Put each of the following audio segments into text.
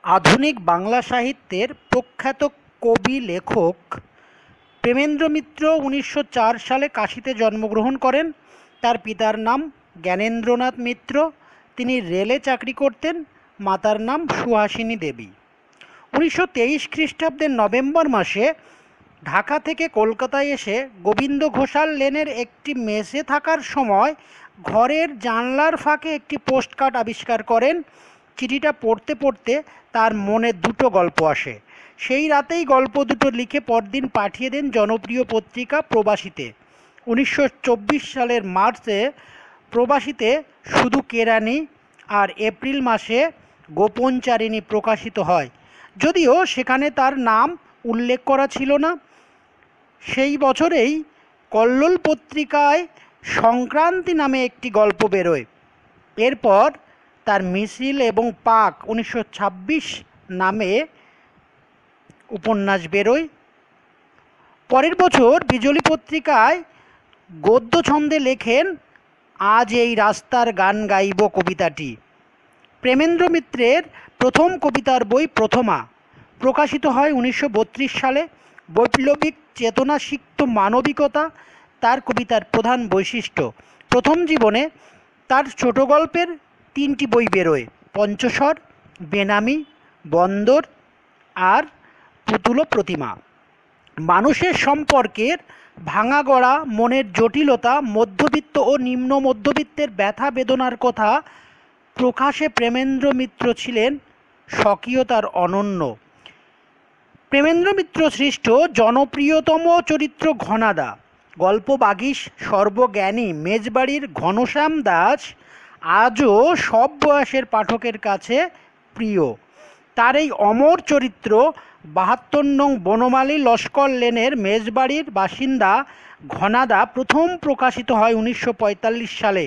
আধুনিক বাংলা সাহিত্যের প্রখ্যাত কবি লেখক প্রেমেন্দ্র মিত্র ১৯০৪ সালে কাশীতে জন্মগ্রহণ করেন। তার পিতার নাম জ্ঞানেন্দ্রনাথ মিত্র। তিনি রেলে চাকরি করতেন। মাতার নাম সুহাসিনী দেবী। ১৯২৩ খ্রিস্টাব্দের নভেম্বর মাসে ঢাকা থেকে কলকাতায় এসে গোবিন্দ ঘোষাল লেনের একটি মেসে থাকার সময় ঘরের জানলার ফাঁকে একটি পোস্টকার্ড আবিষ্কার করেন। চিঠিটা পড়তে পড়তে তার মনে দুটো গল্প আসে। সেই রাতেই গল্প দুটো লিখে পরদিন পাঠিয়ে দেন জনপ্রিয় পত্রিকা প্রবাসীতে। ১৯২৪ সালের মার্চে প্রবাসীতে শুধু কেরানি আর এপ্রিল মাসে গোপনচারিণী প্রকাশিত হয়, যদিও সেখানে তার নাম উল্লেখ করা ছিল না। সেই বছরেই কল্লোল পত্রিকায় সংক্রান্তি নামে একটি গল্প বেরোয়। এরপর তার মিছিল এবং পাক ১৯২৬ নামে উপন্যাস বেরোয়। পরের বছর বিজলি পত্রিকায় গদ্য ছন্দে লেখেন আজ এই রাস্তার গান গাইব কবিতাটি। প্রেমেন্দ্র মিত্রের প্রথম কবিতার বই প্রথমা প্রকাশিত হয় ১৯৩২ সালে। বৈপ্লবিক চেতনাসিক্ত মানবিকতা তার কবিতার প্রধান বৈশিষ্ট্য। প্রথম জীবনে তার ছোট গল্পের ৩টি বই বেরোয়: পঞ্চস্বর, বেনামি, বন্দর আর পুতুল প্রতিমা। মানুষের সম্পর্কের ভাঙা গড়া, মনের জটিলতা, মধ্যবিত্ত ও নিম্ন মধ্যবিত্তের ব্যথা বেদনার কথা প্রকাশে প্রেমেন্দ্র মিত্র ছিলেন স্বকীয়তার অনন্য। প্রেমেন্দ্র মিত্র সৃষ্ট জনপ্রিয়তম চরিত্র ঘনাদা। গল্প বাগীশ সর্বজ্ঞানী মেজবাড়ির ঘনশ্যাম দাস আজও সব বয়সের পাঠকের কাছে প্রিয়। তার এই অমর চরিত্র ৭২ নং বনমালী লস্কর লেনের মেজবাড়ির বাসিন্দা ঘনাদা প্রথম প্রকাশিত হয় ১৯৪৫ সালে।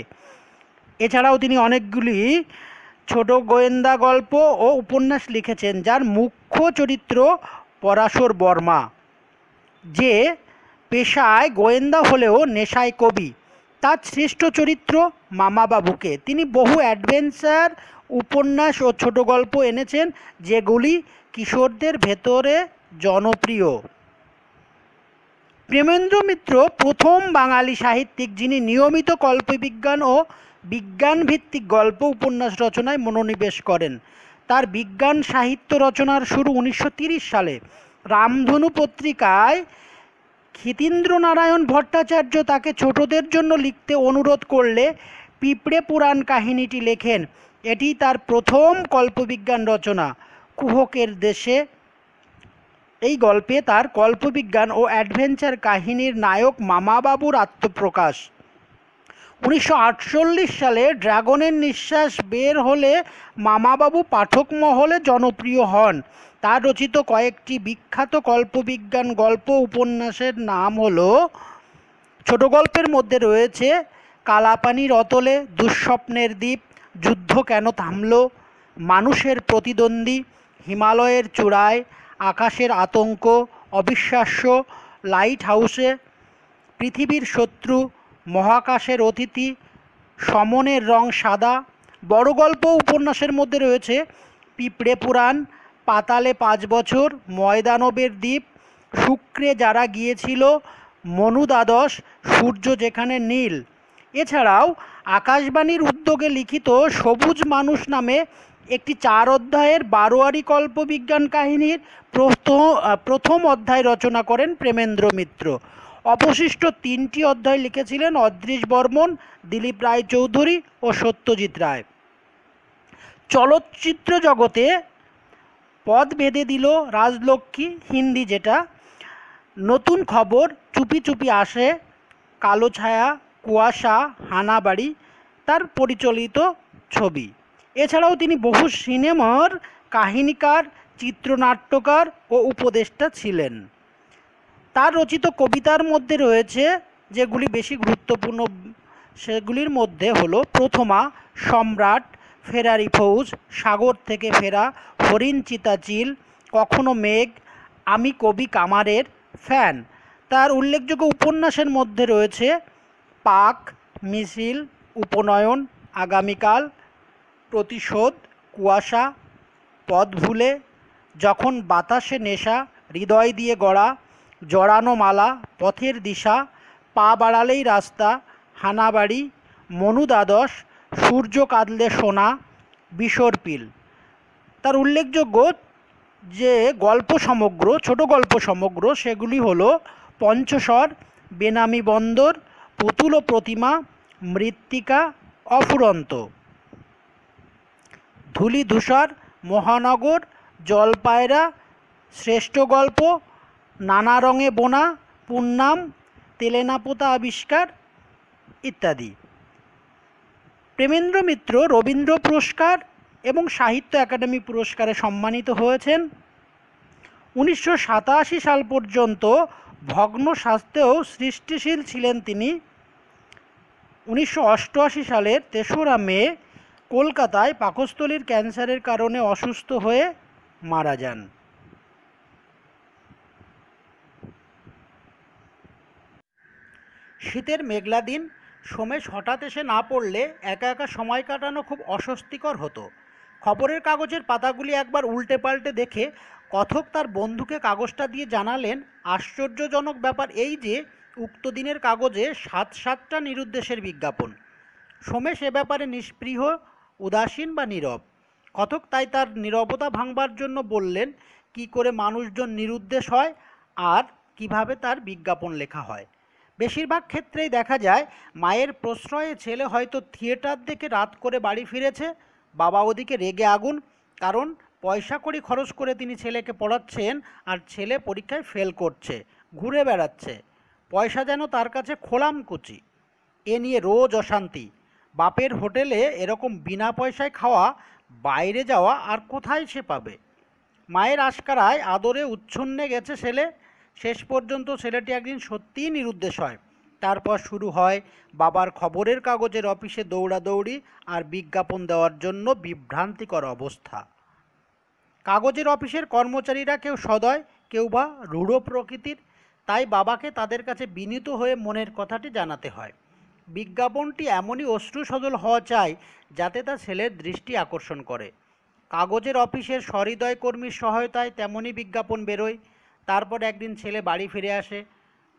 এছাড়াও তিনি অনেকগুলি ছোট গোয়েন্দা গল্প ও উপন্যাস লিখেছেন, যার মুখ্য চরিত্র পরাশর বর্মা, যে পেশায় গোয়েন্দা হলেও নেশায় কবি। তার শ্রেষ্ঠ চরিত্র মামাবাবুকে। তিনি বহু অ্যাডভেঞ্চার উপন্যাস ও ছোট গল্প এনেছেন, যেগুলি কিশোরদের ভেতরে জনপ্রিয়। প্রেমেন্দ্র মিত্র প্রথম বাঙালি সাহিত্যিক যিনি নিয়মিত কল্পবিজ্ঞান ও বিজ্ঞানভিত্তিক গল্প উপন্যাস রচনায় মনোনিবেশ করেন। তার বিজ্ঞান সাহিত্য রচনার শুরু ১৯৩০ সালে। রামধনু পত্রিকায় ক্ষিতীন্দ্রনারায়ণ ভট্টাচার্য তাকে ছোটদের জন্য লিখতে অনুরোধ করলে পিঁপড়ে পুরাণ কাহিনীটি লেখেন। এটি তার প্রথম কল্পবিজ্ঞান রচনা। কুহকের দেশে এই গল্পে তার কল্পবিজ্ঞান ও অ্যাডভেঞ্চার কাহিনীর নায়ক মামাবাবুর আত্মপ্রকাশ। ১৯৪৮ সালে ড্রাগনের নিঃশ্বাস বের হলে মামাবাবু পাঠক মহলে জনপ্রিয় হন। তার রচিত কয়েকটি বিখ্যাত কল্পবিজ্ঞান গল্প উপন্যাসের নাম হলো, ছোট গল্পের মধ্যে রয়েছে কালাপানির অতলে, দুঃস্বপ্নের দ্বীপ, যুদ্ধ কেন থামল, মানুষের প্রতিদ্বন্দ্বী, হিমালয়ের চূড়ায়, আকাশের আতঙ্ক, অবিশ্বাস্য, লাইট হাউসে, পৃথিবীর শত্রু, মহাকাশের অতিথি, সমনের রং সাদা। বড় গল্প উপন্যাসের মধ্যে রয়েছে পিঁপড়ে পুরাণ, পাতালে ৫ বছর, ময়দানবের দ্বীপ, শুক্রে যারা গিয়েছিল, মনু দ্বাদশ, সূর্য যেখানে নীল। এছাড়াও আকাশবাণীর উদ্যোগে লিখিত সবুজ মানুষ নামে একটি ৪ অধ্যায়ের বারোয়ারি কল্পবিজ্ঞান কাহিনীর প্রথম অধ্যায় রচনা করেন প্রেমেন্দ্র মিত্র। অবশিষ্ট ৩টি অধ্যায় লিখেছিলেন অদৃশ বর্মন, দিলীপ রায়চৌধুরী ও সত্যজিৎ রায়। চলচ্চিত্র জগতে পদ বেঁধে দিল রাজলক্ষ্মী, হিন্দি যেটা, নতুন খবর, চুপি চুপি আসে, কালো ছায়া, কুয়াশা, হানাবাড়ি তার পরিচালিত ছবি। এছাড়াও তিনি বহু সিনেমার কাহিনীকার, চিত্রনাট্যকার ও উপদেষ্টা ছিলেন। তার রচিত কবিতার মধ্যে রয়েছে যেগুলি বেশি গুরুত্বপূর্ণ, সেগুলির মধ্যে হলো প্রথমা, সম্রাট, ফেরারি ফৌজ, সাগর থেকে ফেরা, হরিণ চিতাচিল, কখনো মেঘ, আমি কবি কামারের ফ্যান। তার উল্লেখযোগ্য উপন্যাসের মধ্যে রয়েছে পাক, মিছিল, উপনয়ন, আগামীকাল, প্রতিশোধ, কুয়াশা, পথ ভুলে, যখন বাতাসে নেশা, হৃদয় দিয়ে গড়া জড়ানো মালা, পথের দিশা, পা বাড়ালেই রাস্তা, হানাবাড়ি, মনু দ্বাদশ, সূর্য কাঁদলে সোনা, বিসর্পিল। তার উল্লেখযোগ্য যে গল্প সমগ্র, ছোট গল্প সমগ্র, সেগুলি হলো পঞ্চস্বর, বেনামি বন্দর, পুতুল ও প্রতিমা, মৃত্তিকা, অফুরন্ত। ধূলি ধূসর, মহানগর, জলপায়রা, শ্রেষ্ঠ গল্প, নানা রঙে বোনা, পুণ্যাম, তেলেনা পোতা আবিষ্কার ইত্যাদি। প্রেমেন্দ্র মিত্র রবীন্দ্র পুরস্কার এবং সাহিত্য একাডেমি পুরস্কারে সম্মানিত হয়েছেন। 1987 সাল পর্যন্ত ভগ্ন স্বাস্থ্যেও সৃষ্টিশীল ছিলেন তিনি। 1988 সালের 3রা মে কলকাতায় পাকস্থলীর ক্যান্সারের কারণে অসুস্থ হয়ে মারা যান। শীতের মেঘলা দিন, সোমেশ হঠাৎ এসে না পড়লে একা একা সময় কাটানো খুব অস্বস্তিকর হতো। খবরের কাগজের পাতাগুলি একবার উল্টে পাল্টে দেখে কথক তার বন্ধুকে কাগজটা দিয়ে জানালেন, আশ্চর্যজনক ব্যাপার এই যে উক্ত দিনের কাগজে 7টা নিরুদ্দেশের বিজ্ঞাপন। সোমেশ এ ব্যাপারে নিষ্পৃহ, উদাসীন বা নীরব। কথক তাই তার নীরবতা ভাঙবার জন্য বললেন, কি করে মানুষজন নিরুদ্দেশ হয় আর কিভাবে তার বিজ্ঞাপন লেখা হয়। বেশিরভাগ ক্ষেত্রেই দেখা যায় মায়ের প্রশ্রয়ে ছেলে হয়তো থিয়েটার দেখে রাত করে বাড়ি ফিরেছে, বাবা ওদিকে রেগে আগুন, কারণ পয়সা কড়ি খরচ করে তিনি ছেলেকে পড়াচ্ছেন আর ছেলে পরীক্ষায় ফেল করছে, ঘুরে বেড়াচ্ছে, পয়সা যেন তার কাছে খোলামকুচি। এ নিয়ে রোজ অশান্তি। বাপের হোটেলে এরকম বিনা পয়সায় খাওয়া, বাইরে যাওয়া আর কোথায় সে পাবে। মায়ের আশকারায় আদরে উচ্ছন্নে গেছে ছেলে। শেষ পর্যন্ত ছেলেটি একদিন সত্যিই নিরুদ্দেশ হয়। তারপর শুরু হয় বাবার খবরের কাগজের অফিসে দৌড়াদৌড়ি আর বিজ্ঞাপন দেওয়ার জন্য বিভ্রান্তিকর অবস্থা। কাগজের অফিসের কর্মচারীরা কেউ সদয়, কেউ বা রূঢ় প্রকৃতির, তাই বাবাকে তাদের কাছে বিনীত হয়ে মনের কথাটি জানাতে হয়। বিজ্ঞাপনটি এমনই অশ্রু সজল হওয়া চাই যাতে তা ছেলের দৃষ্টি আকর্ষণ করে। কাগজের অফিসের সহৃদয় কর্মীর সহায়তায় তেমনই বিজ্ঞাপন বেরোয়। তারপর একদিন ছেলে বাড়ি ফিরে আসে।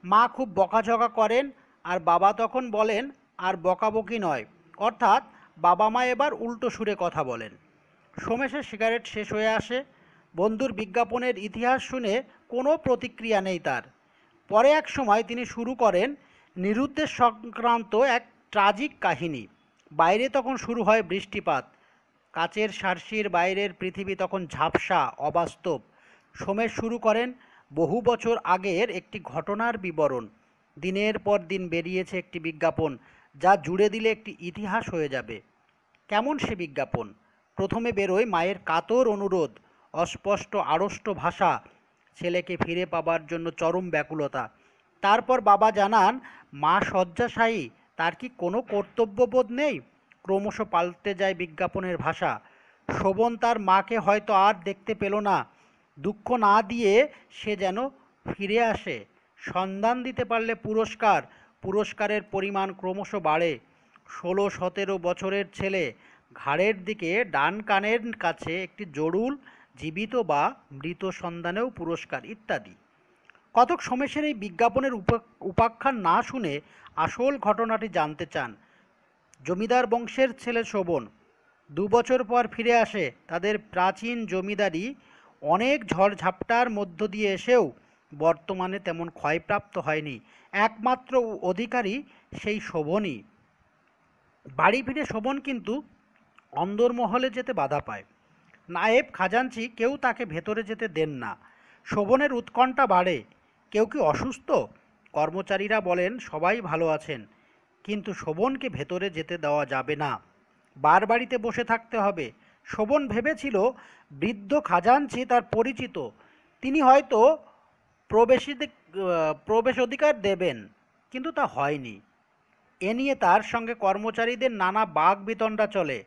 মা খুব বকাঝকা করেন আর বাবা তখন বলেন, আর বকাবকি নয়, অর্থাৎ বাবা মা এবার উল্টো সুরে কথা বলেন। সোমেশের সিগারেট শেষ হয়ে আসে। বন্ধুর বিজ্ঞাপনের ইতিহাস শুনে কোনো প্রতিক্রিয়া নেই তার। পরে এক সময় তিনি শুরু করেন নিরুদ্দেশ সংক্রান্ত এক ট্রাজিক কাহিনী। বাইরে তখন শুরু হয় বৃষ্টিপাত। কাচের সার্সির বাইরের পৃথিবী তখন ঝাপসা, অবাস্তব। সোমেশ শুরু করেন বহু বছর আগের একটি ঘটনার বিবরণ। দিনের পর দিন বেরিয়েছে একটি বিজ্ঞাপন, যা জুড়ে দিলে একটি ইতিহাস হয়ে যাবে। কেমন সে বিজ্ঞাপন? প্রথমে বেরোয় মায়ের কাতর অনুরোধ, অস্পষ্ট আড়ষ্ট ভাষা, ছেলেকে ফিরে পাবার জন্য চরম ব্যাকুলতা। তারপর বাবা জানান মা শয্যাশায়ী, তার কি কোনো কর্তব্যবোধ নেই? ক্রমশ পাল্টে যায় বিজ্ঞাপনের ভাষা। শোভন তার মাকে হয়তো আর দেখতে পেল না। দুঃখ না দিয়ে সে যেন ফিরে আসে। সন্ধান দিতে পারলে পুরস্কার, পুরস্কারের পরিমাণ ক্রমশ বাড়ে। 16-17 বছরের ছেলে, ঘাড়ের দিকে ডান কানের কাছে একটি জরুল, জীবিত বা মৃত সন্ধানেও পুরস্কার ইত্যাদি। কতক সোমেশের এই বিজ্ঞাপনের উপাখ্যান না শুনে আসল ঘটনাটি জানতে চান। জমিদার বংশের ছেলে শোভন 2 বছর পর ফিরে আসে। তাদের প্রাচীন জমিদারি অনেক ঝড়ঝাপটার মধ্য দিয়ে এসেও বর্তমানে তেমন ক্ষয়প্রাপ্ত হয়নি। একমাত্র অধিকারী সেই শোভনই। বাড়ি ফিরে শোভন কিন্তু অন্দরমহলে যেতে বাধা পায়। নায়েব, খাজাঞ্চি কেউ তাকে ভেতরে যেতে দেন না। শোভনের উৎকণ্ঠা বাড়ে। কেউ কি অসুস্থ? কর্মচারীরা বলেন সবাই ভালো আছেন, কিন্তু শোভনকে ভেতরে যেতে দেওয়া যাবে না, বাড়িতে বসে থাকতে হবে। শোভন ভেবেছিল বৃদ্ধ খাজাঞ্চি তার পরিচিত, তিনি হয়তো প্রবেশ অধিকার দেবেন, কিন্তু তা হয়নি। এ নিয়ে তার সঙ্গে কর্মচারীদের নানা বাকবিতণ্ডা চলে।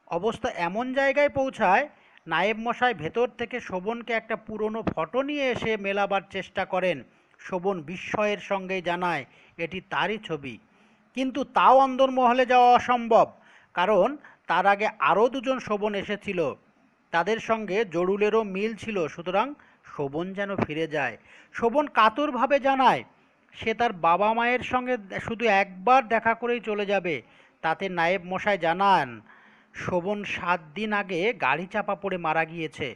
অবস্থা এমন জায়গায় পৌঁছায়, নায়েব মশাই ভেতর থেকে শোভনকে একটা পুরনো ফটো নিয়ে এসে মেলাবার চেষ্টা করেন। শোভন বিস্ময়ের সঙ্গেই জানায় এটি তারই ছবি, কিন্তু তাও অন্দরমহলে যাওয়া অসম্ভব, কারণ তার আগে আরও 2জন শোভন এসেছিল। তাদের সঙ্গে জরুলেরও মিল ছিল, সুতরাং শোভন যেন ফিরে যায়। শোভন কাতরভাবে জানায় সে তার বাবা মায়ের সঙ্গে শুধু একবার দেখা করেই চলে যাবে। তাতে নায়েব মশাই জানান শোভন 7 দিন আগে গাড়ি চাপা পড়ে মারা গিয়েছে।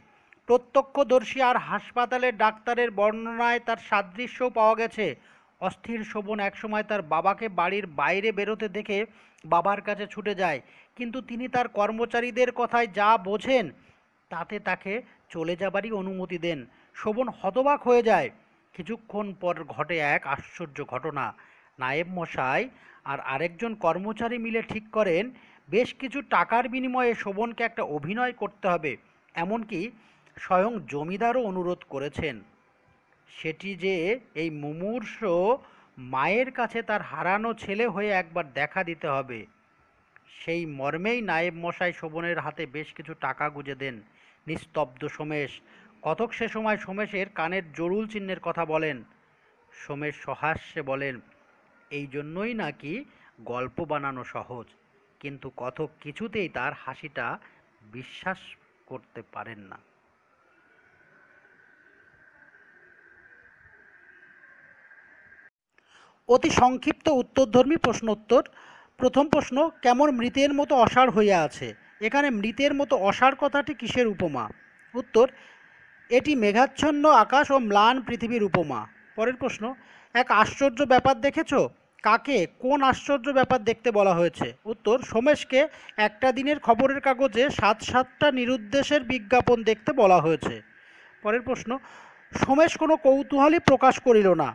প্রত্যক্ষদর্শী আর হাসপাতালের ডাক্তারের বর্ণনায় তার সাদৃশ্যও পাওয়া গেছে। অস্থির শোভন একসময় তার বাবাকে বাড়ির বাইরে বেরোতে দেখে বাবার কাছে ছুটে যায়, কিন্তু তিনি তার কর্মচারীদের কথায় যা বোঝেন তাতে তাকে চলে যাবারই অনুমতি দেন। শোভন হতবাক হয়ে যায়। কিছুক্ষণ পর ঘটে এক আশ্চর্য ঘটনা। নায়েব মশাই আর আরেকজন কর্মচারী মিলে ঠিক করেন বেশ কিছু টাকার বিনিময়ে শোভনকে একটা অভিনয় করতে হবে। এমনকি স্বয়ং জমিদারও অনুরোধ করেছেন, সেটি যে এই মুমূর্ষ মায়ের কাছে তার হারানো ছেলে হয়ে একবার দেখা দিতে হবে। সেই মর্মেই নায়েব মশাই শোভনের হাতে বেশ কিছু টাকা গুঁজে দেন। নিস্তব্ধ সোমেশ। কথক সে সময় সোমেশের কানের জরুল চিহ্নের কথা বলেন। সোমেশ সহাস্যে বলেন, এই জন্যই নাকি গল্প বানানো সহজ। কিন্তু কথক কিছুতেই তার হাসিটা বিশ্বাস করতে পারেন না। অতি সংক্ষিপ্ত উত্তরধর্মী প্রশ্নোত্তর। প্রথম প্রশ্ন, কেমন মৃতের মতো অসাড় হইয়া আছে? এখানে মৃতের মতো অসাড় কথাটি কিসের উপমা? উত্তর, এটি মেঘাচ্ছন্ন আকাশ ও ম্লান পৃথিবীর উপমা। পরের প্রশ্ন, এক আশ্চর্য ব্যাপার দেখেছ? কাকে কোন আশ্চর্য ব্যাপার দেখতে বলা হয়েছে? উত্তর, সোমেশকে একটা দিনের খবরের কাগজে 7-7টা নিরুদ্দেশের বিজ্ঞাপন দেখতে বলা হয়েছে। পরের প্রশ্ন, সোমেশ কোনো কৌতূহলই প্রকাশ করিল না।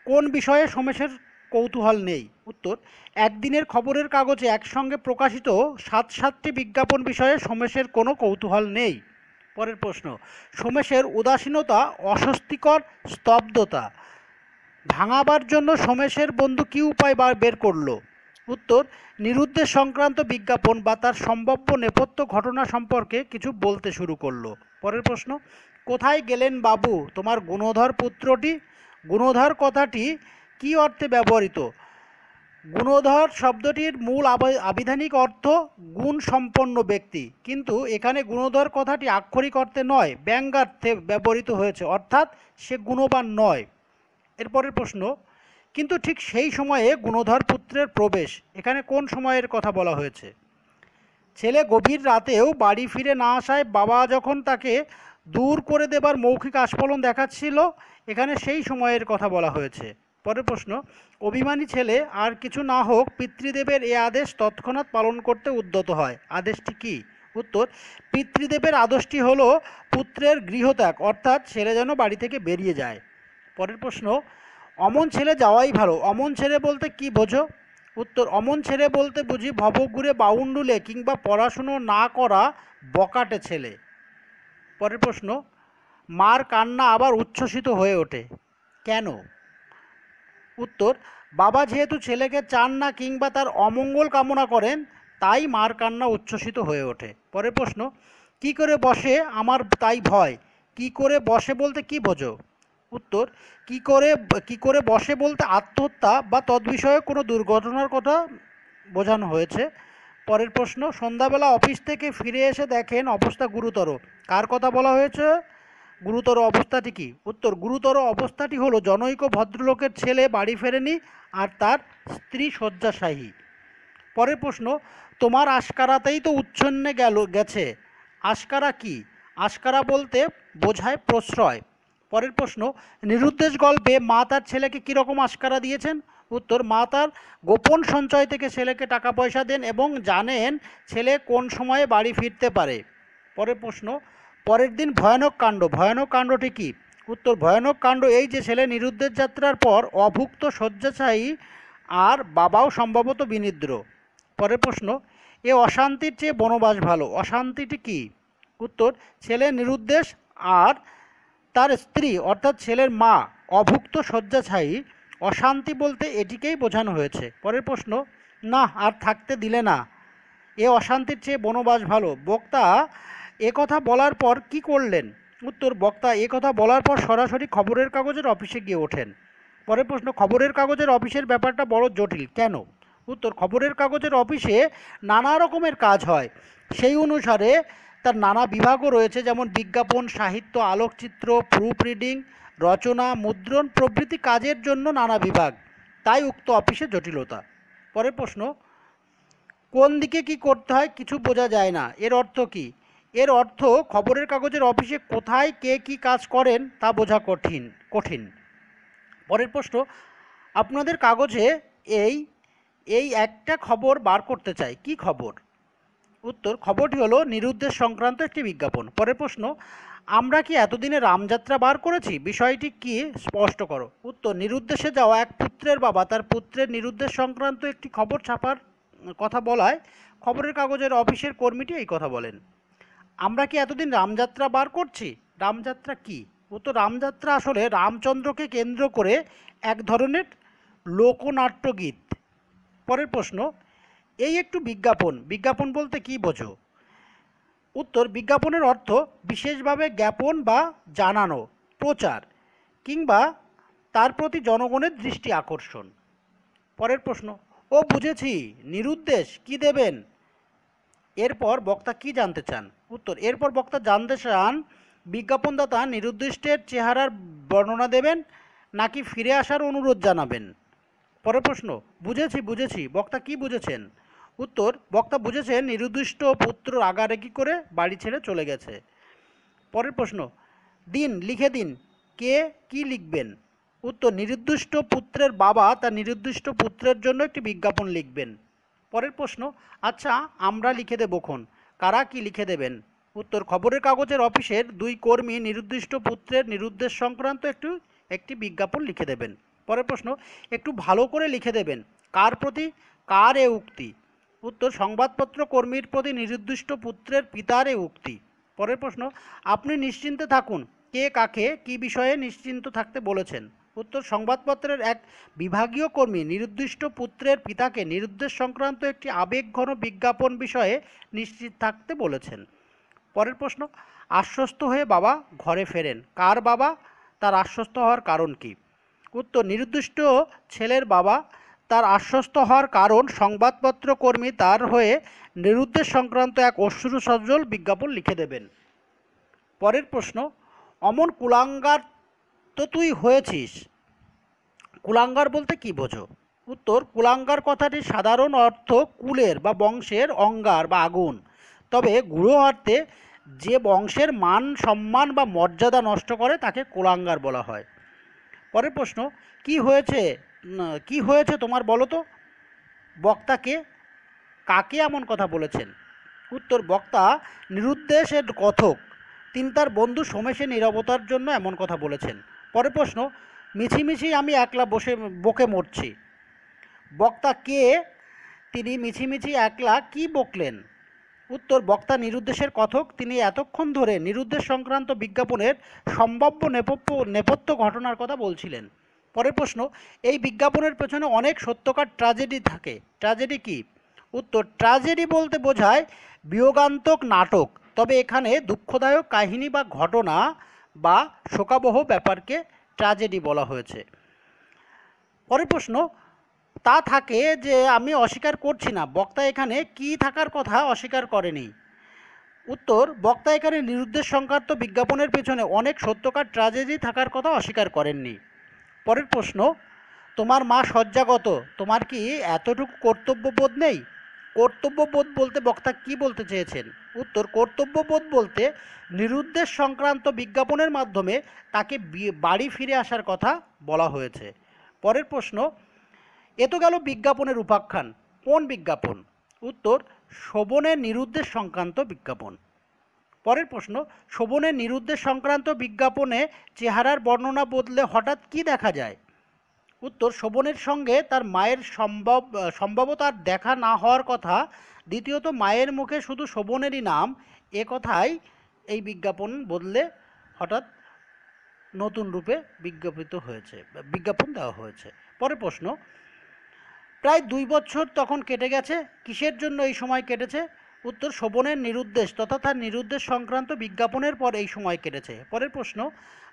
কোন বিষয়ে সোমেশের কৌতূহল নেই? উত্তর, একদিনের খবরের কাগজে একসঙ্গে প্রকাশিত 7-7টি বিজ্ঞাপন বিষয়ে সোমেশের কোনো কৌতূহল নেই। পরের প্রশ্ন, সোমেশের উদাসীনতা, অস্বস্তিকর স্তব্ধতা ভাঙাবার জন্য সোমেশের বন্ধু কী উপায় বের করলো? উত্তর, নিরুদ্দেশ সংক্রান্ত বিজ্ঞাপন বা তার সম্ভাব্য নেপথ্য ঘটনা সম্পর্কে কিছু বলতে শুরু করলো। পরের প্রশ্ন, কোথায় গেলেন বাবু তোমার গুণধর পুত্রটি? গুণধর কথাটি কী অর্থে ব্যবহৃত? গুণধর শব্দটির মূল আবিধানিক অর্থ গুণ সম্পন্ন ব্যক্তি, কিন্তু এখানে গুণধর কথাটি আক্ষরিক অর্থে নয়, ব্যঙ্গার্থে ব্যবহৃত হয়েছে, অর্থাৎ সে গুণবান নয়। এরপরের প্রশ্ন, কিন্তু ঠিক সেই সময়ে গুণধর পুত্রের প্রবেশ, এখানে কোন সময়ের কথা বলা হয়েছে? ছেলে গভীর রাতেও বাড়ি ফিরে না আসায় বাবা যখন তাকে দূর করে দেবার মৌখিক আস্ফলন দেখাচ্ছিল, এখানে সেই সময়ের কথা বলা হয়েছে। পরের প্রশ্ন, অভিমানী ছেলে আর কিছু না হোক পিতৃদেবের এ আদেশ তৎক্ষণাৎ পালন করতে উদ্যত হয়। আদেশটি কি? উত্তর, পিতৃদেবের আদেশটি হলো পুত্রের গৃহত্যাগ, অর্থাৎ ছেলে যেন বাড়ি থেকে বেরিয়ে যায়। পরের প্রশ্ন, অমন ছেলে যাওয়াই ভালো। অমন ছেলে বলতে কি বোঝো? উত্তর, অমন ছেলে বলতে বুঝি ভবঘুরে বাউন্ডুলে কিংবা পড়াশুনো না করা বকাটে ছেলে। পরের প্রশ্ন, মার কান্না আবার উচ্ছ্বসিত হয়ে ওঠে কেন? উত্তর, বাবা যেহেতু ছেলেকে চান না কিংবা তার অমঙ্গল কামনা করেন, তাই মার কান্না উচ্ছ্বসিত হয়ে ওঠে। পরের প্রশ্ন, কি করে বসে আমার তাই ভয়। কি করে বসে বলতে কি বোঝো? উত্তর, কি করে বসে বলতে আত্মহত্যা বা তদ্বিষয়ে কোনো দুর্ঘটনার কথা বোঝানো হয়েছে। পরের প্রশ্ন, সন্ধ্যাবেলা অফিস থেকে ফিরে এসে দেখেন অবস্থা গুরুতর, কার কথা বলা হয়েছে? গুরুতর অবস্থাটি কি? উত্তর, গুরুতর অবস্থাটি হলো জনৈক ভদ্রলোকের ছেলে বাড়ি ফেরেনি আর তার স্ত্রী শয্যাশায়ী। পরের প্রশ্ন, তোমার আশকারাতেই তো উচ্ছন্নে গেছে। আশকারা কি? আশকারা বলতে বোঝায় প্রশ্রয়। পরের প্রশ্ন, নিরুদ্দেশ গল্পে মা তার ছেলেকে কীরকম আশকারা দিয়েছেন? উত্তর, মা তার গোপন সঞ্চয় থেকে ছেলেকে টাকা পয়সা দেন এবং জানেন ছেলে কোন সময়ে বাড়ি ফিরতে পারে। পরের প্রশ্ন, পরের দিন ভয়ানক কাণ্ড। ভয়ানক কাণ্ডটি কী? উত্তর, ভয়ানক কাণ্ড এই যে ছেলে নিরুদ্দেশ যাত্রার পর অভুক্ত শয্যাশায়ী আর বাবাও সম্ভবত বিনিদ্র। পরের প্রশ্ন, এ অশান্তির চেয়ে বনবাস ভালো। অশান্তিটি কী? উত্তর, ছেলে নিরুদ্দেশ আর তার স্ত্রী অর্থাৎ ছেলের মা অভুক্ত শয্যাশায়ী। অশান্তি বলতে এটিকেই বোঝানো হয়েছে। পরের প্রশ্ন, না আর থাকতে দিলে না, এ অশান্তির চেয়ে বনবাস ভালো। বক্তা এ কথা বলার পর কি করলেন? উত্তর, বক্তা এ কথা বলার পর সরাসরি খবরের কাগজের অফিসে গিয়ে ওঠেন। পরের প্রশ্ন, খবরের কাগজের অফিসের ব্যাপারটা বড় জটিল কেন? উত্তর, খবরের কাগজের অফিসে নানা রকমের কাজ হয়, সেই অনুসারে তার নানা বিভাগও রয়েছে, যেমন বিজ্ঞাপন, সাহিত্য, আলোকচিত্র, প্রুফ রিডিং, রচনা, মুদ্রণ প্রভৃতি কাজের জন্য নানা বিভাগ, তাই উক্ত অফিসে জটিলতা। পরের প্রশ্ন, কোন দিকে কি করতে হয় কিছু বোঝা যায় না, এর অর্থ কি? এর অর্থ খবরের কাগজের অফিসে কোথায় কে কি কাজ করেন তা বোঝা কঠিন কঠিন। পরের প্রশ্ন, আপনাদের কাগজে এই এই একটা খবর বার করতে চাই, কি খবর? উত্তর, খবরটি হলো নিরুদ্দেশ সংক্রান্ত একটি বিজ্ঞাপন। পরের প্রশ্ন, আমরা কি এতদিনে রামযাত্রা বার করেছি, বিষয়টি কি স্পষ্ট করো। উত্তর, নিরুদ্দেশে যাওয়া এক পুত্রের বাবা তার পুত্রের নিরুদ্দেশ সংক্রান্ত একটি খবর ছাপার কথা বলায় খবরের কাগজের অফিসের কর্মীটি এই কথা বলেন। আমরা কি এতদিন রামযাত্রা বার করছি, রামযাত্রা কি? উত্তর, রামযাত্রা আসলে রামচন্দ্রকে কেন্দ্র করে এক ধরনের লোকনাট্য গীত। পরের প্রশ্ন, এই একটু বিজ্ঞাপন, বিজ্ঞাপন বলতে কি বোঝো? উত্তর, বিজ্ঞাপনের অর্থ বিশেষভাবে জ্ঞাপন বা জানানো, প্রচার কিংবা তার প্রতি জনগণের দৃষ্টি আকর্ষণ। পরের প্রশ্ন, ও বুঝেছি, নিরুদ্দেশ কি দেবেন? এরপর বক্তা কি জানতে চান? উত্তর, এরপর বক্তা জানতে চান বিজ্ঞাপনদাতা নিরুদ্দেশের চেহারার বর্ণনা দেবেন নাকি ফিরে আসার অনুরোধ জানাবেন। পরের প্রশ্ন, বুঝেছি, বক্তা কি বুঝেছেন? উত্তর, বক্তা বুঝেছেন নিরুদ্দিষ্ট পুত্র রাগারাগি করে বাড়ি ছেড়ে চলে গেছে। পরের প্রশ্ন, দিন লিখে দিন, কে কি লিখবেন? উত্তর, নিরুদ্দিষ্ট পুত্রের বাবা তার নিরুদ্দিষ্ট পুত্রের জন্য একটি বিজ্ঞাপন লিখবেন। পরের প্রশ্ন, আচ্ছা আমরা লিখে দেবখন, কারা কি লিখে দেবেন? উত্তর, খবরের কাগজের অফিসের দুই কর্মী নিরুদ্দিষ্ট পুত্রের নিরুদ্দেশ সংক্রান্ত একটি বিজ্ঞাপন লিখে দেবেন। পরের প্রশ্ন, একটু ভালো করে লিখে দেবেন, কার প্রতি, কার এ উক্তি? উত্তর, সংবাদপত্র কর্মীর প্রতি নিরুদ্দিষ্ট পুত্রের পিতার এ উক্তি। পরের প্রশ্ন, আপনি নিশ্চিন্তে থাকুন, কে কাকে কি বিষয়ে নিশ্চিন্ত থাকতে বলেছেন? উত্তর, সংবাদপত্রের এক বিভাগীয় কর্মী নিরুদ্দিষ্ট পুত্রের পিতাকে নিরুদ্দেশ সংক্রান্ত একটি আবেগঘন বিজ্ঞাপন বিষয়ে নিশ্চিত থাকতে বলেছেন। পরের প্রশ্ন, আশ্বস্ত হয়ে বাবা ঘরে ফেরেন, কার বাবা, তার আশ্বস্ত হওয়ার কারণ কি? উত্তর, নিরুদ্দিষ্ট ছেলের বাবা, তার আশ্বস্ত হওয়ার কারণ সংবাদপত্র কর্মী তার হয়ে নিরুদ্দেশ সংক্রান্ত এক অশ্রুসজ্জল বিজ্ঞাপন লিখে দেবেন। পরের প্রশ্ন, অমন কুলাঙ্গার তো তুই হয়েছিস, কুলাঙ্গার বলতে কি বোঝো? উত্তর, কুলাঙ্গার কথাটির সাধারণ অর্থ কুলের বা বংশের অঙ্গার বা আগুন, তবে গূঢ় অর্থে যে বংশের মান সম্মান বা মর্যাদা নষ্ট করে তাকে কুলাঙ্গার বলা হয়। পরের প্রশ্ন, কি হয়েছে তোমার বলো তো? বক্তাকে কাকে এমন কথা বলেছেন? উত্তর, বক্তা নিরুদ্দেশের কথক, তিনি তার বন্ধু সোমেশের নীরবতার জন্য এমন কথা বলেছেন। পরের প্রশ্ন, মিছিমিছি আমি একলা বকে মরছি, বক্তা কে, তিনি মিছিমিছি একলা কি বকলেন? উত্তর, বক্তা নিরুদ্দেশের কথক, তিনি এতক্ষণ ধরে নিরুদ্দেশ সংক্রান্ত বিজ্ঞাপনের সম্ভাব্য নেপথ্য ঘটনার কথা বলছিলেন। পরের প্রশ্ন, এই বিজ্ঞাপনের পেছনে অনেক সত্যকার ট্র্যাজেডি থাকে, ট্র্যাজেডি কি? উত্তর, ট্র্যাজেডি বলতে বোঝায় বিয়োগান্তক নাটক, তবে এখানে দুঃখদায়ক কাহিনী বা ঘটনা বা শোকাবহ ব্যাপারকে ট্র্যাজেডি বলা হয়েছে। পরের প্রশ্ন, তা থাকে যে আমি অস্বীকার করছি না, বক্তা এখানে কি থাকার কথা অস্বীকার করেনি? উত্তর, বক্তা এখানে নিরুদ্দেশ সংক্রান্ত বিজ্ঞাপনের পেছনে অনেক সত্যকার ট্র্যাজেডি থাকার কথা অস্বীকার করেননি। পরের প্রশ্ন, তোমার মা শয্যাগত, তোমার কি এতটুকু কর্তব্যবোধ নেই? কর্তব্যবোধ বলতে বক্তা কি বলতে চেয়েছেন? উত্তর, কর্তব্যবোধ বলতে নিরুদ্দেশ সংক্রান্ত বিজ্ঞাপনের মাধ্যমে তাকে বাড়ি ফিরে আসার কথা বলা হয়েছে। পরের প্রশ্ন, এ তো গেল বিজ্ঞাপনের উপাখ্যান, কোন বিজ্ঞাপন? উত্তর, শোভনের নিরুদ্দেশ সংক্রান্ত বিজ্ঞাপন। পরের প্রশ্ন, শোভনের নিরুদ্দেশ সংক্রান্ত বিজ্ঞাপনে চেহারার বর্ণনা বদলে হঠাৎ কি দেখা যায়? উত্তর, শোভনের সঙ্গে তার মায়ের সম্ভবত আর দেখা না হওয়ার কথা, দ্বিতীয়ত মায়ের মুখে শুধু শোভনেরই নাম, এ কথাই এই বিজ্ঞাপন বদলে হঠাৎ নতুন রূপে বিজ্ঞাপন দেওয়া হয়েছে। পরের প্রশ্ন, প্রায় 2 বছর তখন কেটে গেছে, কিসের জন্য এই সময় কেটেছে? উত্তর, শোভনের নিরুদ্দেশ তথা তার নিরুদ্দেশ সংক্রান্ত বিজ্ঞাপনের পর এই সময় কেটেছে। পরের প্রশ্ন,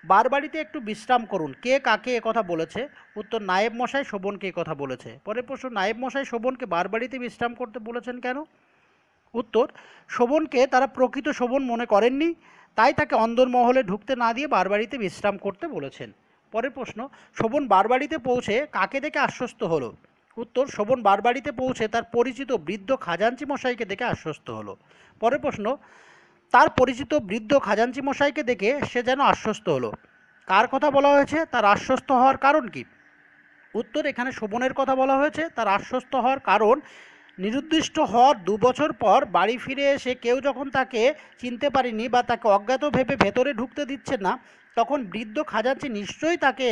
বারবাড়িতে একটু বিশ্রাম করুন, কে কাকে একথা বলেছে? উত্তর, নায়েব মশাই শোভনকে কথা বলেছে। পরের প্রশ্ন, নায়েব মশাই শোভনকে বারবাড়িতে বিশ্রাম করতে বলেছেন কেন? উত্তর, শোভনকে তারা প্রকৃত শোভন মনে করেননি, তাই তাকে অন্দরমহলে ঢুকতে না দিয়ে বারবাড়িতে বিশ্রাম করতে বলেছেন। পরের প্রশ্ন, শোভন বারবাড়িতে পৌঁছে কাকে দেখে আশ্বস্ত হলো? উত্তর, শোভন বারবাড়িতে পৌঁছে তার পরিচিত বৃদ্ধ খাজাঞ্চি মশাইকে দেখে আশ্বস্ত হলো। পরের প্রশ্ন, তার পরিচিত বৃদ্ধ খাজাঞ্চি মশাইকে দেখে সে যেন আশ্বস্ত হলো। কার কথা বলা হয়েছে? তার আশ্বস্ত হওয়ার কারণ কি? উত্তর, এখানে শোভনের কথা বলা হয়েছে। তার আশ্বস্ত হওয়ার কারণ, নিরুদ্দিষ্ট হওয়ার 2 বছর পর বাড়ি ফিরে এসে কেউ যখন তাকে চিনতে পারেনি বা তাকে অজ্ঞাত ভেবে ভেতরে ঢুকতে দিচ্ছে না, তখন বৃদ্ধ খাজাঞ্চি নিশ্চয়ই তাকে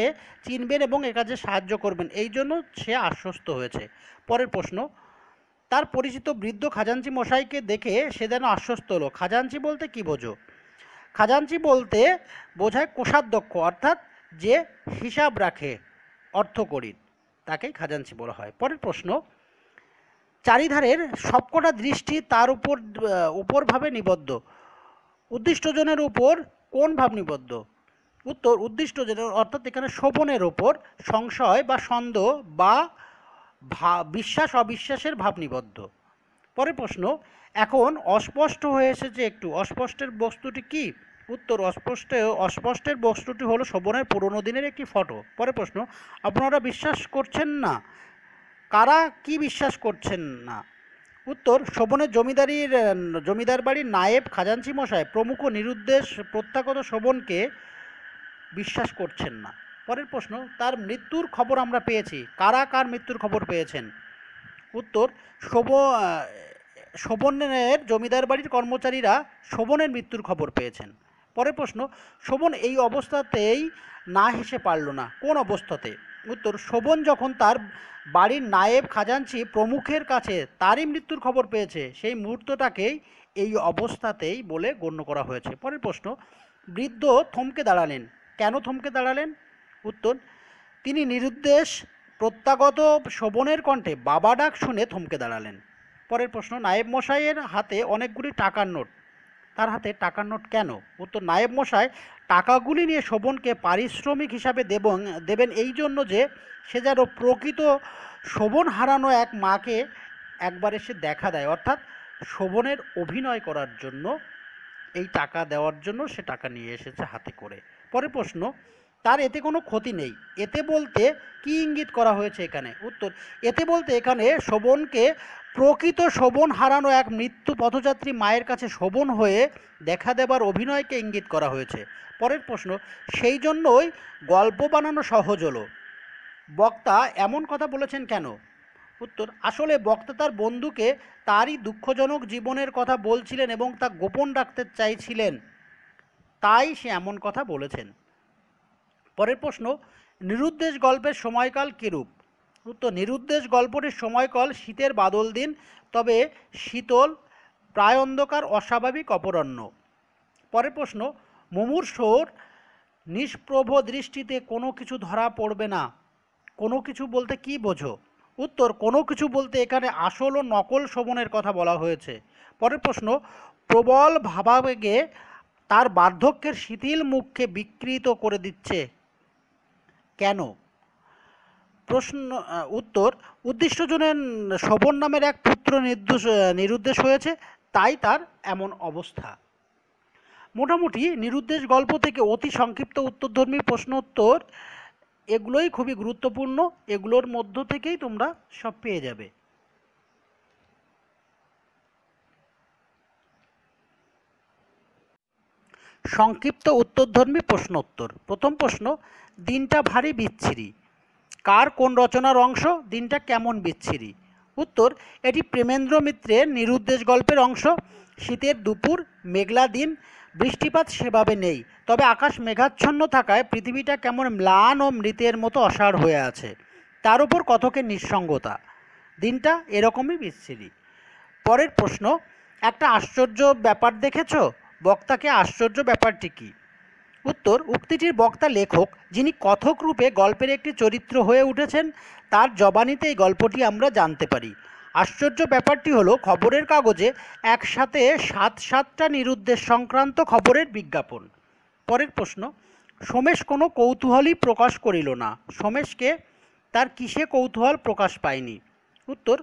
চিনবেন এবং এ কাজে সাহায্য করবেন, এই জন্য সে আশ্বস্ত হয়েছে। পরের প্রশ্ন, তার পরিচিত বৃদ্ধ খাজাঞ্চি মশাইকে দেখে সে যেন আশ্বস্ত হলো। খাজাঞ্চি বলতে কি বোঝো? খাজাঞ্চি বলতে বোঝায় কোষাধ্যক্ষ, অর্থাৎ যে হিসাব রাখে, অর্থকরী, তাকেই খাজাঞ্চি বলা হয়। পরের প্রশ্ন, চারিধারের সবকটা দৃষ্টি তার উপর ভাবে নিবদ্ধ। উদ্দিষ্টজনের উপর কোন ভাব নিবদ্ধ? উত্তর, উদ্দিষ্টজনের অর্থাৎ এখানে শোভনের ওপর সংশয় বা সন্দেহ বা বিশ্বাস অবিশ্বাসের ভাব নিবদ্ধ। পরের প্রশ্ন, এখন অস্পষ্ট হয়ে এসেছে একটু, অস্পষ্টের বস্তুটি কি? উত্তর, অস্পষ্টের বস্তুটি হলো শোভনের পুরনো দিনের একটি ফটো। পরের প্রশ্ন, আপনারা বিশ্বাস করছেন না, কারা কি বিশ্বাস করছেন না? উত্তর, শোভনের জমিদার বাড়ির নায়েব খাজাঞ্চি মশাই প্রমুখ নিরুদ্দেশ প্রত্যাগত শোভনকে বিশ্বাস করছেন না। পরের প্রশ্ন, তার মৃত্যুর খবর আমরা পেয়েছি, কারা কার মৃত্যুর খবর পেয়েছেন? উত্তর, শোভনের জমিদার বাড়ির কর্মচারীরা শোভনের মৃত্যুর খবর পেয়েছেন। পরের প্রশ্ন, শোভন এই অবস্থাতেই না হেসে পারল না, কোন অবস্থাতে? উত্তর, শোভন যখন তার বাড়ির নায়েব খাজাঞ্চি প্রমুখের কাছে তারই মৃত্যুর খবর পেয়েছে, সেই মুহূর্তটাকেই এই অবস্থাতেই বলে গণ্য করা হয়েছে। পরের প্রশ্ন, বৃদ্ধ থমকে দাঁড়ালেন, কেন থমকে দাঁড়ালেন? উত্তর, তিনি নিরুদ্দেশ প্রত্যাগত শোভনের কণ্ঠে বাবা ডাক শুনে থমকে দাঁড়ালেন। পরের প্রশ্ন, নায়েব মশাইয়ের হাতে অনেকগুলি টাকার নোট, তার হাতে টাকার নোট কেন? উত্তর, নায়েব মশাই টাকাগুলি নিয়ে শোভনকে পারিশ্রমিক হিসাবে দেবেন এই জন্য যে সে যেন প্রকৃত শোভন হারানো এক মাকে একবার এসে দেখা দেয়, অর্থাৎ শোভনের অভিনয় করার জন্য এই টাকা দেওয়ার জন্য সে টাকা নিয়ে এসেছে হাতে করে। পরের প্রশ্ন, তার এতে কোনো ক্ষতি নেই, এতে বলতে কি ইঙ্গিত করা হয়েছে এখানে? উত্তর, এতে বলতে এখানে শোভনকে প্রকৃত শোভন হারানো এক মৃত্যু পথযাত্রী মায়ের কাছে শোভন হয়ে দেখা দেবার অভিনয়কে ইঙ্গিত করা হয়েছে। পরের প্রশ্ন, সেই জন্যই গল্প বানানো সহজ হলো। বক্তা এমন কথা বলেছেন কেন? উত্তর, আসলে বক্তা তার বন্ধুকে তারই দুঃখজনক জীবনের কথা বলছিলেন এবং তা গোপন রাখতে চাইছিলেন, তাই সে এমন কথা বলেছেন। পরের প্রশ্ন, নিরুদ্দেশ গল্পের সময়কাল কিরূপ? উত্তর, নিরুদ্দেশ গল্পটির সময়কাল শীতের বাদল দিন, তবে শীতল, প্রায় অন্ধকার, অস্বাভাবিক অপরাহ্ন। পরের প্রশ্ন, মুমূর্ষুর নিষ্প্রভ দৃষ্টিতে কোনো কিছু ধরা পড়বে না, কোনো কিছু বলতে কি বোঝো? উত্তর, কোনো কিছু বলতে এখানে আসল ও নকল শোভনের কথা বলা হয়েছে। পরের প্রশ্ন, প্রবল ভাবাবেগে তার বার্ধক্যের শিথিল মুখকে বিকৃত করে দিচ্ছে কেন? উত্তর, উদ্দিষ্টজনের শোভন নামের এক পুত্র নিরুদ্দেশ হয়েছে, তাই তার এমন অবস্থা। মোটামুটি নিরুদ্দেশ গল্প থেকে অতি সংক্ষিপ্ত উত্তরধর্মী প্রশ্নোত্তর এগুলোই খুবই গুরুত্বপূর্ণ, এগুলোর মধ্য থেকেই তোমরা সব পেয়ে যাবে। সংক্ষিপ্ত উত্তরধর্মী প্রশ্নোত্তর। প্রথম প্রশ্ন, দিনটা ভারী বিচ্ছিরি, কার কোন রচনার অংশ? দিনটা কেমন বিচ্ছিরি? উত্তর, এটি প্রেমেন্দ্র মিত্রের নিরুদ্দেশ গল্পের অংশ। শীতের দুপুর, মেঘলা দিন, বৃষ্টিপাত সেভাবে নেই, তবে আকাশ মেঘাচ্ছন্ন থাকায় পৃথিবীটা কেমন ম্লান ও মৃতের মতো অসাড় হয়ে আছে, তার উপর কতকের নিঃসঙ্গতা, দিনটা এরকমই বিচ্ছিরি। পরের প্রশ্ন, একটা আশ্চর্য ব্যাপার দেখেছ, বক্তাকে আশ্চর্য ব্যাপারটি কী? উত্তর, উক্তিটির বক্তা লেখক, যিনি কথক রূপে গল্পের একটি চরিত্র হয়ে উঠেছেন, তার জবানিতে এই গল্পটি আমরা জানতে পারি। আশ্চর্য ব্যাপারটি হলো খবরের কাগজে একসাথে 7টা নিরুদ্দেশ সংক্রান্ত খবরের বিজ্ঞাপন। পরের প্রশ্ন, সোমেশ কোনো কৌতূহলই প্রকাশ করিল না, সোমেশকে তার কিসে কৌতূহল প্রকাশ পায়নি? উত্তর,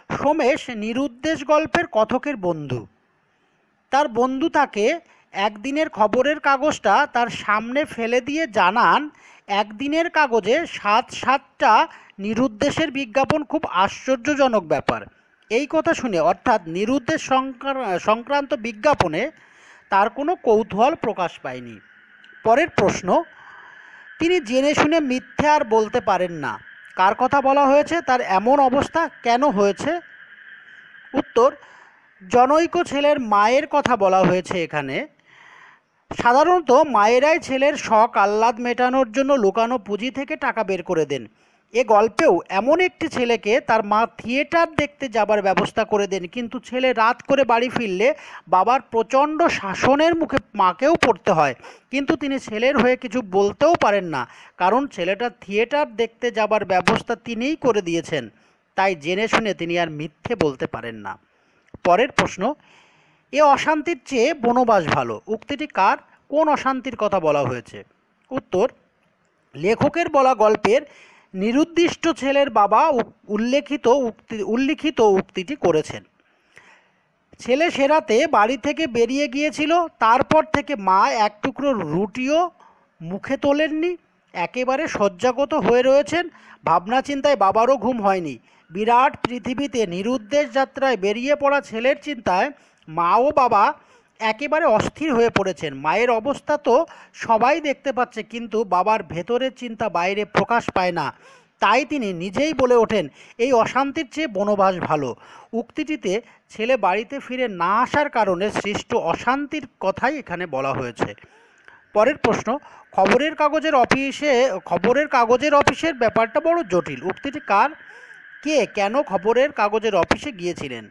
সোমেশ নিরুদ্দেশ গল্পের কথকের বন্ধু। তার বন্ধু তাকে একদিনের খবরের কাগজটা তার সামনে ফেলে দিয়ে জানান, একদিনের কাগজে সাত সাতটা নিরুদ্দেশের বিজ্ঞাপন খুব আশ্চর্যজনক ব্যাপার। এই কথা শুনে, অর্থাৎ নিরুদ্দেশ সংক্রান্ত বিজ্ঞাপনে তার কোনো কৌতূহল প্রকাশ পায়নি। পরের প্রশ্ন, তিনি জেনে শুনে মিথ্যে আর বলতে পারেন না। কার কথা বলা হয়েছে, তার এমন অবস্থা কেন হয়েছে? উত্তর, জনৈক ছেলের মায়ের কথা বলা হয়েছে এখানে। সাধারণত মায়েরাই ছেলের শখ আহ্লাদ মেটানোর জন্য লুকানো পুঁজি থেকে টাকা বের করে দেন। এ গল্পেও এমন একটি ছেলেকে তার মা থিয়েটার দেখতে যাবার ব্যবস্থা করে দেন, কিন্তু ছেলে রাত করে বাড়ি ফিরলে বাবার প্রচণ্ড শাসনের মুখে মাকেও পড়তে হয়, কিন্তু তিনি ছেলের হয়ে কিছু বলতেও পারেন না, কারণ ছেলেটা থিয়েটার দেখতে যাবার ব্যবস্থা তিনিই করে দিয়েছেন। তাই জেনে শুনে তিনি আর মিথ্যে বলতে পারেন না। পরের প্রশ্ন, এ অশান্তির চেয়ে বনবাস ভালো, উক্তিটি কার, কোন অশান্তির কথা বলা হয়েছে? উত্তর, লেখকের বলা গল্পের নিরুদ্দিষ্ট ছেলের বাবা উল্লিখিত উক্তিটি করেছেন। ছেলে সে রাতে বাড়ি থেকে বেরিয়ে গিয়েছিল, তারপর থেকে মা এক টুকরো রুটিও মুখে তোলেননি, একেবারে শয্যাগত হয়ে রয়েছেন। ভাবনা চিন্তায় বাবারও ঘুম হয়নি। বিরাট পৃথিবীতে নিরুদ্দেশ যাত্রায় বেরিয়ে পড়া ছেলের চিন্তায় মা ও বাবা একেবারে অস্থির হয়ে পড়েছেন। মায়ের অবস্থা তো সবাই দেখতে পাচ্ছে, কিন্তু বাবার ভেতরের চিন্তা বাইরে প্রকাশ পায় না। তাই তিনি নিজেই বলে ওঠেন, এই অশান্তির চেয়ে বনবাস ভালো। উক্তিটিতে ছেলে বাড়িতে ফিরে না আসার কারণে সৃষ্ট অশান্তির কথাই এখানে বলা হয়েছে। পরের প্রশ্ন, খবরের কাগজের অফিসের ব্যাপারটা বড় জটিল, উক্তিটি কার, কে কেন খবরের কাগজের অফিসে গিয়েছিলেন?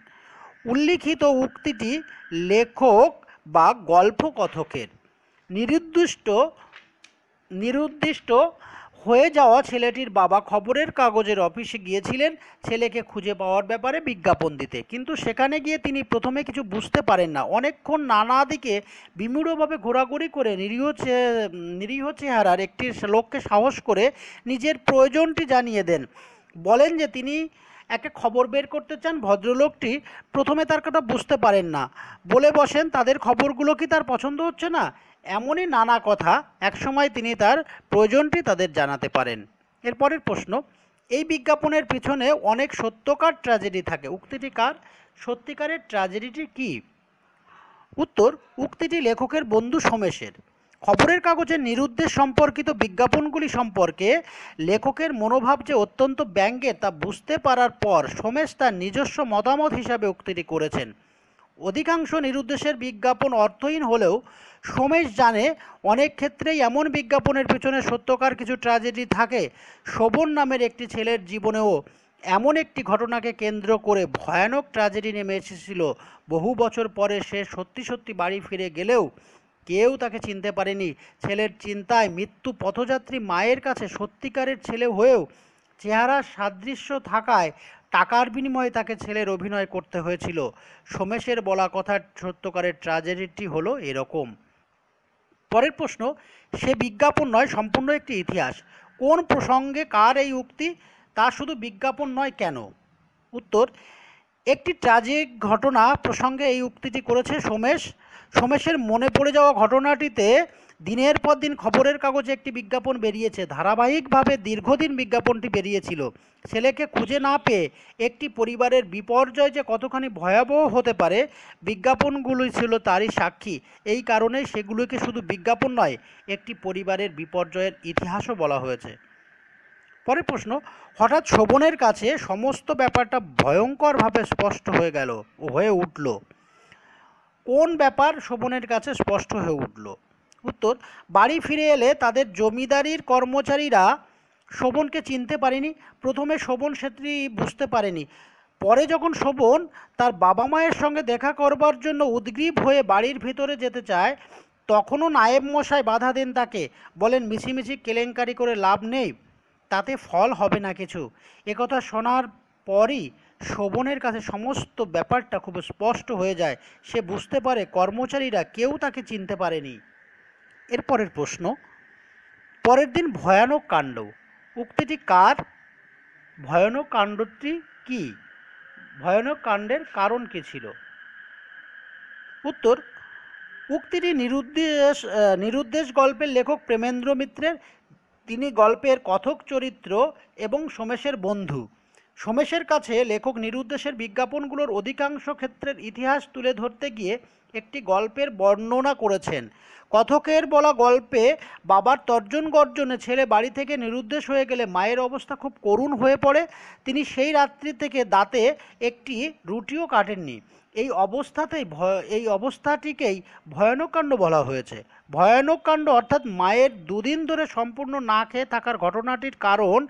উল্লিখিত উক্তিটি লেখক বা গল্পকথকের। নিরুদ্দিষ্ট হয়ে যাওয়া ছেলেটির বাবা খবরের কাগজের অফিসে গিয়েছিলেন ছেলেকে খুঁজে পাওয়ার ব্যাপারে বিজ্ঞাপন দিতে, কিন্তু সেখানে গিয়ে তিনি প্রথমে কিছু বুঝতে পারেন না। অনেকক্ষণ নানা দিকে বিমূঢ়ভাবে ঘোরাঘুরি করে নিরীহ চেহারার একটি লোককে সাহস করে নিজের প্রয়োজনটি জানিয়ে দেন। বলেন যে তিনি একটা খবর বের করতে চান। ভদ্রলোকটি প্রথমে তার কথা বুঝতে পারেন না, বলে বসেন তাদের খবরগুলো কি তার পছন্দ হচ্ছে না। এমনই নানা কথা, একসময় তিনি তার প্রয়োজনটি তাদের জানাতে পারেন। এরপরের প্রশ্ন, এই বিজ্ঞাপনের পিছনে অনেক সত্যকার ট্র্যাজেডি থাকে, উক্তিটি কার, সত্যিকারের ট্র্যাজেডিটি কি? উত্তর, উক্তিটি লেখকের বন্ধু সোমেশের। খবরের কাগজের নিরুদ্দেশ সম্পর্কিত বিজ্ঞাপনগুলি সম্পর্কে লেখকের মনোভাব যে অত্যন্ত ব্যঙ্গের তা বুঝতে পারার পর সোমেশ তার নিজস্ব মতামত হিসাবে উক্তিটি করেছেন। অধিকাংশ নিরুদ্দেশের বিজ্ঞাপন অর্থহীন হলেও সোমেশ জানে অনেক ক্ষেত্রেই এমন বিজ্ঞাপনের পিছনে সত্যকার কিছু ট্র্যাজেডি থাকে। শোভন নামের একটি ছেলের জীবনেও এমন একটি ঘটনাকে কেন্দ্র করে ভয়ানক ট্র্যাজেডি নেমে এসেছিল। বহু বছর পরে সে সত্যি সত্যি বাড়ি ফিরে গেলেও কেউ তাকে চিনতে পারেনি। ছেলের চিন্তায় মৃত্যু পথযাত্রী মায়ের কাছে সত্যিকারের ছেলে হয়েও চেহারার সাদৃশ্য থাকায় টাকার বিনিময়ে তাকে ছেলের অভিনয় করতে হয়েছিল। সোমেশের বলা কথার সত্যকারের ট্র্যাজেডিটি হলো এরকম। পরের প্রশ্ন, সে বিজ্ঞাপন নয়, সম্পূর্ণ একটি ইতিহাস। কোন প্রসঙ্গে কার এই উক্তি, তা শুধু বিজ্ঞাপন নয় কেন? উত্তর, একটি ট্র্যাজিক ঘটনা প্রসঙ্গে এই উক্তিটি করেছে সোমেশ। সোমেশের মনে পড়ে যাওয়া ঘটনাটিতে দিনের পর দিন খবরের কাগজে একটি বিজ্ঞাপন বেরিয়েছে। ধারাবাহিকভাবে দীর্ঘদিন বিজ্ঞাপনটি বেরিয়েছিল। ছেলেকে খুঁজে না পেয়ে একটি পরিবারের বিপর্যয় যে কতখানি ভয়াবহ হতে পারে বিজ্ঞাপনগুলি ছিল তারই সাক্ষী। এই কারণে সেগুলিকে শুধু বিজ্ঞাপন নয়, একটি পরিবারের বিপর্যয়ের ইতিহাসও বলা হয়েছে। পরের প্রশ্ন, হঠাৎ শোভনের কাছে সমস্ত ব্যাপারটা ভয়ঙ্করভাবে স্পষ্ট হয়ে উঠল। কোন ব্যাপার শোভনের কাছে স্পষ্ট হয়ে উঠল? উত্তর, বাড়ি ফিরে এলে তাদের জমিদারির কর্মচারীরা শোভনকে চিনতে পারেনি। প্রথমে শোভন সেটি বুঝতে পারেনি। পরে যখন শোভন তার বাবা মায়ের সঙ্গে দেখা করবার জন্য উদগ্রীব হয়ে বাড়ির ভিতরে যেতে চায়, তখনও নায়েব মশাই বাধা দেন তাকে, বলেন মিছিমিছি কেলেঙ্কারি করে লাভ নেই, তাতে ফল হবে না কিছু। একথা শোনার পরই শোভনের কাছে সমস্ত ব্যাপারটা খুব স্পষ্ট হয়ে যায়। সে বুঝতে পারে কর্মচারীরা কেউ তাকে চিনতে পারেনি। এরপরের প্রশ্ন, পরের দিন ভয়ানক কাণ্ড, উক্তিটি কার, ভয়ানক কাণ্ডটি কি? ভয়ানক কাণ্ডের কারণ কী ছিল? উত্তর, উক্তিটি নিরুদ্দেশ গল্পের লেখক প্রেমেন্দ্র মিত্রের। তিনি গল্পের কথক চরিত্র এবং সোমেশের বন্ধু। সোমেশের কাছে লেখক নিরুদ্দেশের বিজ্ঞাপনগুলোর অধিকাংশ ক্ষেত্রের ইতিহাস তুলে ধরতে গিয়ে একটি গল্পের বর্ণনা করেছেন। কথকের বলা গল্পে বাবার তর্জন গর্জনে ছেলে বাড়ি থেকে নিরুদ্দেশ হয়ে গেলে মায়ের অবস্থা খুব করুণ হয়ে পড়ে। তিনি সেই রাত্রি থেকে দাঁতে একটি রুটিও কাটেননি। এই অবস্থাটিকেই ভয়ানক কাণ্ড বলা হয়েছে। ভয়ানক কাণ্ড অর্থাৎ মায়ের দুদিন ধরে সম্পূর্ণ না খেয়ে থাকার ঘটনাটির কারণ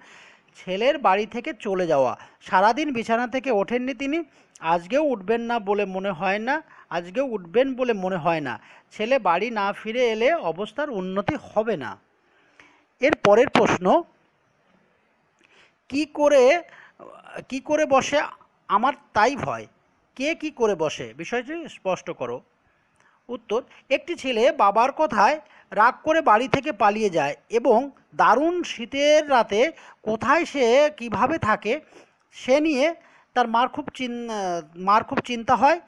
ছেলের বাড়ি থেকে চলে যাওয়া। সারাদিন বিছানা থেকে ওঠেননি তিনি। আজকেও উঠবেন বলে মনে হয় না। ছেলে বাড়ি না ফিরে এলে অবস্থার উন্নতি হবে না। এর পরের প্রশ্ন, কি করে বসে আমার তাই ভয়? কে কি করে বসে, বিষয়টি স্পষ্ট করো। উত্তর, একটি ছেলে বাবার কথায় রাগ করে বাড়ি থেকে পালিয়ে যায় এবং দারুণ শীতের রাতে কোথায় সে কিভাবে থাকে সে নিয়ে তার মার খুব চিন্তা হয়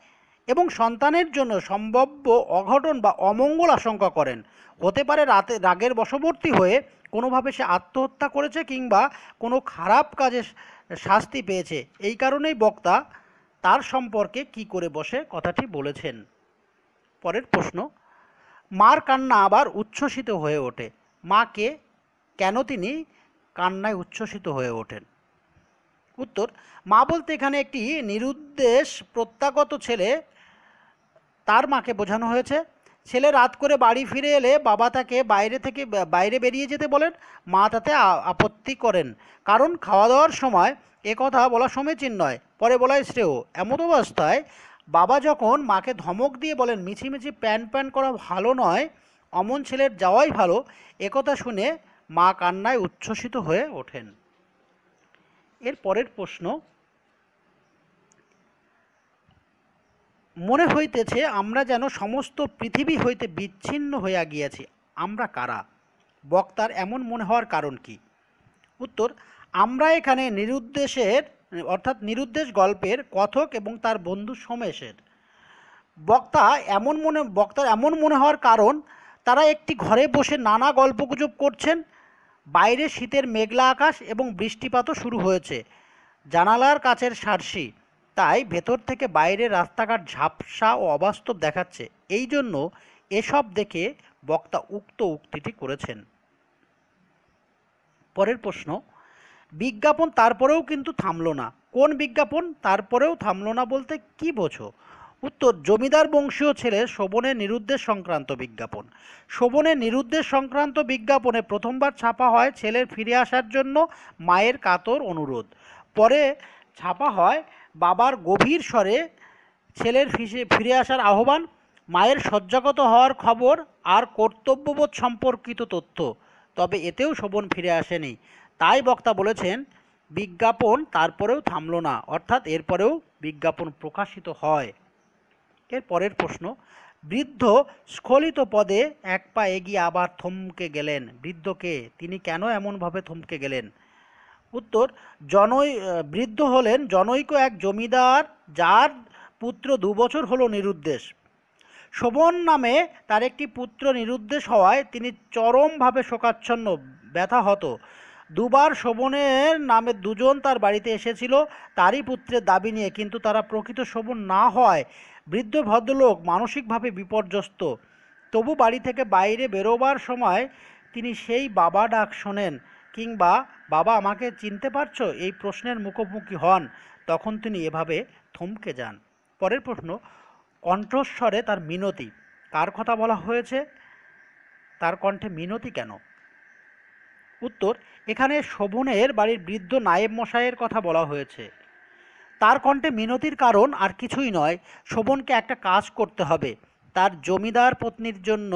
এবং সন্তানের জন্য সম্ভাব্য অঘটন বা অমঙ্গল আশঙ্কা করেন। হতে পারে রাগের বশবর্তী হয়ে কোনোভাবে সে আত্মহত্যা করেছে কিংবা কোনো খারাপ কাজে শাস্তি পেয়েছে। এই কারণেই বক্তা তার সম্পর্কে কি করে বসে কথাটি বলেছেন। পরের প্রশ্ন, মার কান্না আবার উচ্ছ্বসিত হয়ে ওঠে। মাকে কেন তিনি কান্নায় উচ্ছ্বসিত হয়ে ওঠেন? উত্তর, মা বলতে এখানে একটি নিরুদ্দেশ প্রত্যাগত ছেলে, তার মাকে বোঝানো হয়েছে। ছেলে রাত করে বাড়ি ফিরে এলে বাবা তাকে বাইরে বেরিয়ে যেতে বলেন। মা তাতে আপত্তি করেন, কারণ খাওয়া দাওয়ার সময় এ কথা বলা সমীচীন নয়, পরে বলাই শ্রেয়। এমত অবস্থায় বাবা যখন মাকে ধমক দিয়ে বলেন মিছিমিছি প্যান করা ভালো নয়, অমন ছেলের যাওয়াই ভালো, একথা শুনে মা কান্নায় উচ্ছ্বসিত হয়ে ওঠেন। এর পরের প্রশ্ন, মনে হইতেছে আমরা যেন সমস্ত পৃথিবী হইতে বিচ্ছিন্ন হইয়া গিয়াছি, আমরা কারা? বক্তার এমন মনে হওয়ার কারণ কি? উত্তর, আমরা এখানে নিরুদ্দেশ গল্পের কথক এবং তার বন্ধু সোমেশের। বক্তার এমন মনে হওয়ার কারণ তারা একটি ঘরে বসে নানা গল্পগুজব করছেন। বাইরে শীতের মেঘলা আকাশ এবং বৃষ্টিপাতও শুরু হয়েছে। জানালার কাচের সার্সি, তাই ভেতর থেকে বাইরের রাস্তাঘাট ঝাপসা ও অবাস্তব দেখাচ্ছে। এই জন্য এসব দেখে বক্তা উক্ত উক্তিটি করেছেন। পরের প্রশ্ন, বিজ্ঞাপন তারপরেও কিন্তু থামলো না। কোন বিজ্ঞাপন তারপরেও থামলো না বলতে কি বোঝো? উত্তর, জমিদার বংশীয় ছেলে শোভনের নিরুদ্দেশ সংক্রান্ত বিজ্ঞাপন। শোভনের নিরুদ্দেশ সংক্রান্ত বিজ্ঞাপনে প্রথমবার ছাপা হয় ছেলের ফিরে আসার জন্য মায়ের কাতর অনুরোধ। পরে ছাপা হয় বাবার গভীর স্বরে ছেলের ফিরে আসার আহ্বান, মায়ের শয্যাগত হওয়ার খবর আর কর্তব্যবোধ সম্পর্কিত তথ্য। তবে এতেও শোভন ফিরে আসেনি। তাই বক্তা বলেছেন বিজ্ঞাপন তারপরেও থামলো না, অর্থাৎ এরপরেও বিজ্ঞাপন প্রকাশিত হয়। এর পরের প্রশ্ন, বৃদ্ধ স্খলিত পদে এক পা এগিয়ে আবার থমকে গেলেন। বৃদ্ধকে, তিনি কেন এমনভাবে থমকে গেলেন? উত্তর, বৃদ্ধ হলেন জনৈক এক জমিদার, যার পুত্র 2 বছর হলো নিরুদ্দেশ। শোভন নামে তার একটি পুত্র নিরুদ্দেশ হওয়ায় তিনি চরমভাবে শোকাচ্ছন্ন, ব্যথাহত। 2 বার শোভনের নামে 2 জন তার বাড়িতে এসেছিল তারই পুত্রের দাবি নিয়ে, কিন্তু তারা প্রকৃত শোভন না হওয়ায় বৃদ্ধ ভদ্রলোক মানসিকভাবে বিপর্যস্ত। তবু বাড়ি থেকে বাইরে বেরোবার সময় তিনি সেই বাবা ডাক শোনেন, কিংবা বাবা আমাকে চিনতে পারছো, এই প্রশ্নের মুখোমুখি হন। তখন তিনি এভাবে থমকে যান। পরের প্রশ্ন, কণ্ঠস্বরে তার মিনতি, কার কথা বলা হয়েছে? তার কণ্ঠে মিনতি কেন? উত্তর, এখানে শোভনের বাড়ির বৃদ্ধ নায়েব মশাইয়ের কথা বলা হয়েছে। তার কণ্ঠে মিনতির কারণ আর কিছুই নয়, শোভনকে একটা কাজ করতে হবে। তার জমিদার পত্নীর জন্য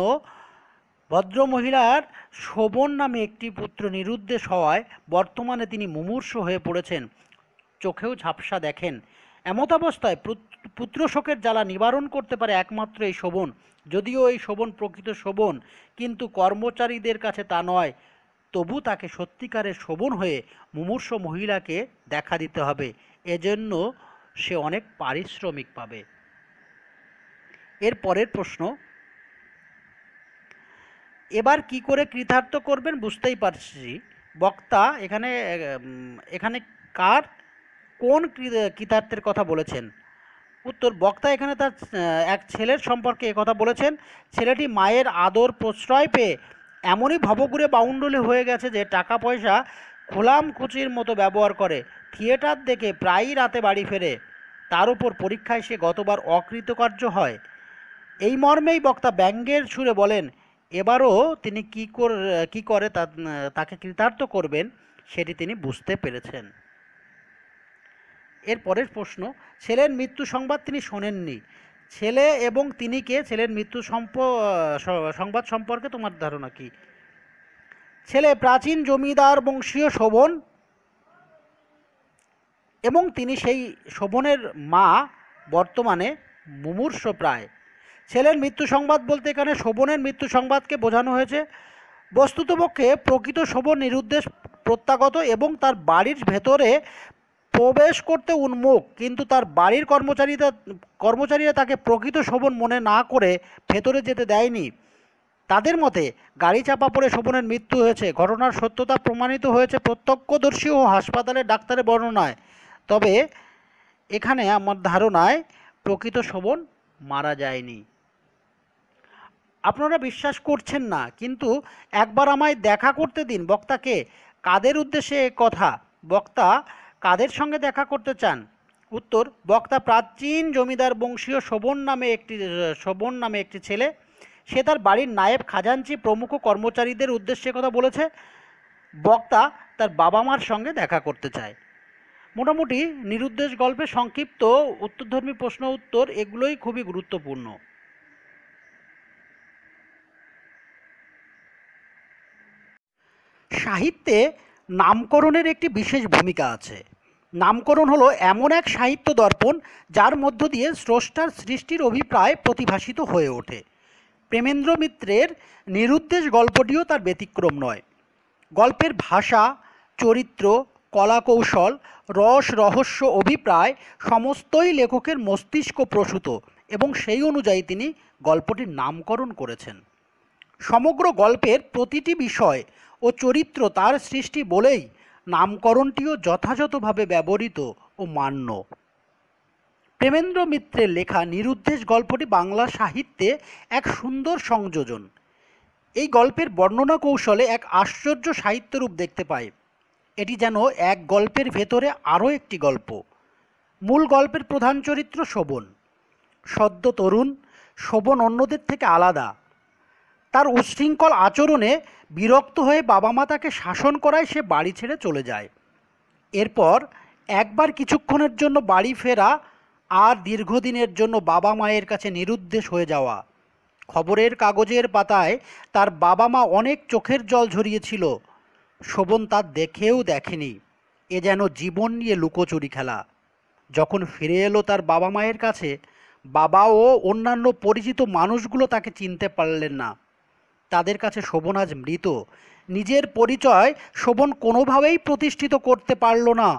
ভদ্রমহিলার শোভন নামে একটি পুত্র নিরুদ্দেশ হওয়ায় বর্তমানে তিনি মুমূর্ষু হয়ে পড়েছেন, চোখেও ঝাপসা দেখেন। এমত অবস্থায় পুত্র শোকের জ্বালা নিবারণ করতে পারে একমাত্র এই শোভন। যদিও এই শোভন প্রকৃত শোভন, কিন্তু কর্মচারীদের কাছে তা নয়। তবু তাকে সত্যিকারের শোভন হয়ে মুমূর্ষু মহিলাকে দেখা দিতে হবে। এজন্য সে অনেক পারিশ্রমিক পাবে। এর পরের প্রশ্ন, এবার কি করে কৃতার্থ করবেন বুঝতেই পারছি। বক্তা এখানে কার কোন কৃতার্থের কথা বলেছেন? উত্তর, বক্তা এখানে তার এক ছেলের সম্পর্কে কথা বলেছেন। ছেলেটি মায়ের আদর প্রশ্রয় পেয়ে এমনই ভবঘুরে বাউন্ডুলে হয়ে গেছে যে টাকা পয়সা খোলামকুচির মতো ব্যবহার করে, থিয়েটার দেখে প্রায়ই রাতে বাড়ি ফেরে, তার উপর পরীক্ষায় সে গতবার অকৃতকার্য হয়। এই মর্মেই বক্তা ব্যঙ্গের সুরে বলেন, এবারও তিনি কি করে তাকে কৃতার্থ করবেন সেটি তিনি বুঝতে পেরেছেন। এর পরের প্রশ্ন, ছেলের মৃত্যু সংবাদ তিনি শোনেননি। ছেলে এবং তিনি কে? ছেলের মৃত্যু সংবাদ সম্পর্কে তোমার ধারণা কি? ছেলে প্রাচীন জমিদার বংশীয় শোভন এবং তিনি সেই শোভনের মা বর্তমানে মুমূর্ষপ্রায়। ছেলের মৃত্যু সংবাদ বলতে এখানে শোভনের মৃত্যু সংবাদকে বোঝানো হয়েছে। বস্তুতপক্ষে প্রকৃত শোভন নিরুদ্দেশ প্রত্যাগত এবং তার বাড়ির ভেতরে প্রবেশ করতে উন্মুখ, কিন্তু তার বাড়ির কর্মচারীরা তাকে প্রকৃত শোভন মনে না করে ভেতরে যেতে দেয়নি। তাদের মতে গাড়ি চাপা পড়ে শোভনের মৃত্যু হয়েছে। ঘটনার সত্যতা প্রমাণিত হয়েছে প্রত্যক্ষদর্শী ও হাসপাতালের ডাক্তারের বর্ণনায়। তবে এখানে আমার ধারণায় প্রকৃত শোভন মারা যায়নি। আপনারা বিশ্বাস করছেন না, কিন্তু একবার আমায় দেখা করতে দিন। বক্তাকে কাদের উদ্দেশ্যে কথা? বক্তা কাদের সঙ্গে দেখা করতে চান? উত্তর, বক্তা প্রাচীন জমিদার বংশীয় শোভন নামে একটি ছেলে। সে তার বাড়ির নায়েব, খাজাঞ্চি প্রমুখ কর্মচারীদের উদ্দেশ্যে কথা বলেছে। বক্তা তার বাবা মার সঙ্গে দেখা করতে চায়। মোটামুটি নিরুদ্দেশ গল্পে সংক্ষিপ্ত উত্তরধর্মী প্রশ্ন উত্তর এগুলোই খুবই গুরুত্বপূর্ণ। সাহিত্যে নামকরণের একটি বিশেষ ভূমিকা আছে। নামকরণ হলো এমন এক সাহিত্য দর্পণ যার মধ্য দিয়ে স্রষ্টার সৃষ্টির অভিপ্রায় প্রতিভাসিত হয়ে ওঠে। প্রেমেন্দ্র মিত্রের নিরুদ্দেশ গল্পটিও তার ব্যতিক্রম নয়। গল্পের ভাষা, চরিত্র, কলাকৌশল, রস, রহস্য, অভিপ্রায় সমস্তই লেখকের মস্তিষ্ক প্রসূত এবং সেই অনুযায়ী তিনি গল্পটির নামকরণ করেছেন। সমগ্র গল্পের প্রতিটি বিষয় ও চরিত্র তার সৃষ্টি বলেই নামকরণটিও যথাযথভাবে ব্যবহৃত ও মান্য। প্রেমেন্দ্র মিত্রের লেখা নিরুদ্দেশ গল্পটি বাংলা সাহিত্যে এক সুন্দর সংযোজন। এই গল্পের বর্ণনা কৌশলে এক আশ্চর্য সাহিত্যরূপ দেখতে পাই। এটি যেন এক গল্পের ভেতরে আরও একটি গল্প। মূল গল্পের প্রধান চরিত্র শোভন। সদ্য তরুণ শোভন অন্যদের থেকে আলাদা। তার উচ্ছৃঙ্খল আচরণে বিরক্ত হয়ে বাবা মা তাকে শাসন করায় সে বাড়ি ছেড়ে চলে যায়। এরপর একবার কিছুক্ষণের জন্য বাড়ি ফেরা আর দীর্ঘদিনের জন্য বাবা মায়ের কাছে নিরুদ্দেশ হয়ে যাওয়া। খবরের কাগজের পাতায় তার বাবা মা অনেক চোখের জল ঝরিয়েছিল। শোভন তা দেখেও দেখেনি। এ যেন জীবন নিয়ে লুকোচুরি খেলা। যখন ফিরে এলো তার বাবা মায়ের কাছে, বাবা ও অন্যান্য পরিচিত মানুষগুলো তাকে চিনতে পারলেন না। তাদের কাছে শোভন আজ মৃত। নিজের পরিচয় শোভন কোনোভাবেই প্রতিষ্ঠিত করতে পারল না।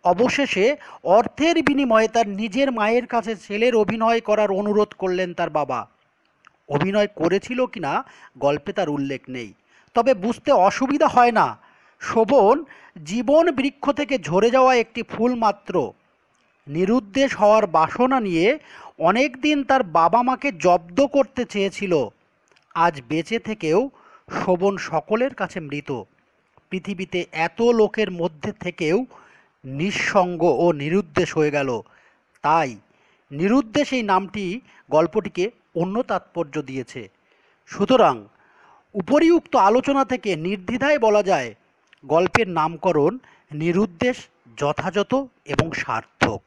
অবশেষে অর্থের বিনিময়ে তার নিজের মায়ের কাছে ছেলের অভিনয় করার অনুরোধ করলেন তার বাবা। অভিনয় করেছিল কিনা গল্পে তার উল্লেখ নেই, তবে বুঝতে অসুবিধা হয় না। শোভন জীবন বৃক্ষ থেকে ঝরে যাওয়া একটি ফুল মাত্র। নিরুদ্দেশ হওয়ার বাসনা নিয়ে অনেক দিন তার বাবা মাকে জব্দ করতে চেয়েছিল। আজ বেঁচে থেকেও শোভন সকলের কাছে মৃত। পৃথিবীতে এত লোকের মধ্যে থেকেও নিঃসঙ্গ ও নিরুদ্দেশ হয়ে গেল। তাই নিরুদ্দেশ এই নামটি গল্পটিকে অন্য তাৎপর্য দিয়েছে। সুতরাং উপরিউক্ত আলোচনা থেকে নির্দ্বিধায় বলা যায় গল্পের নামকরণ নিরুদ্দেশ যথাযথ এবং সার্থক।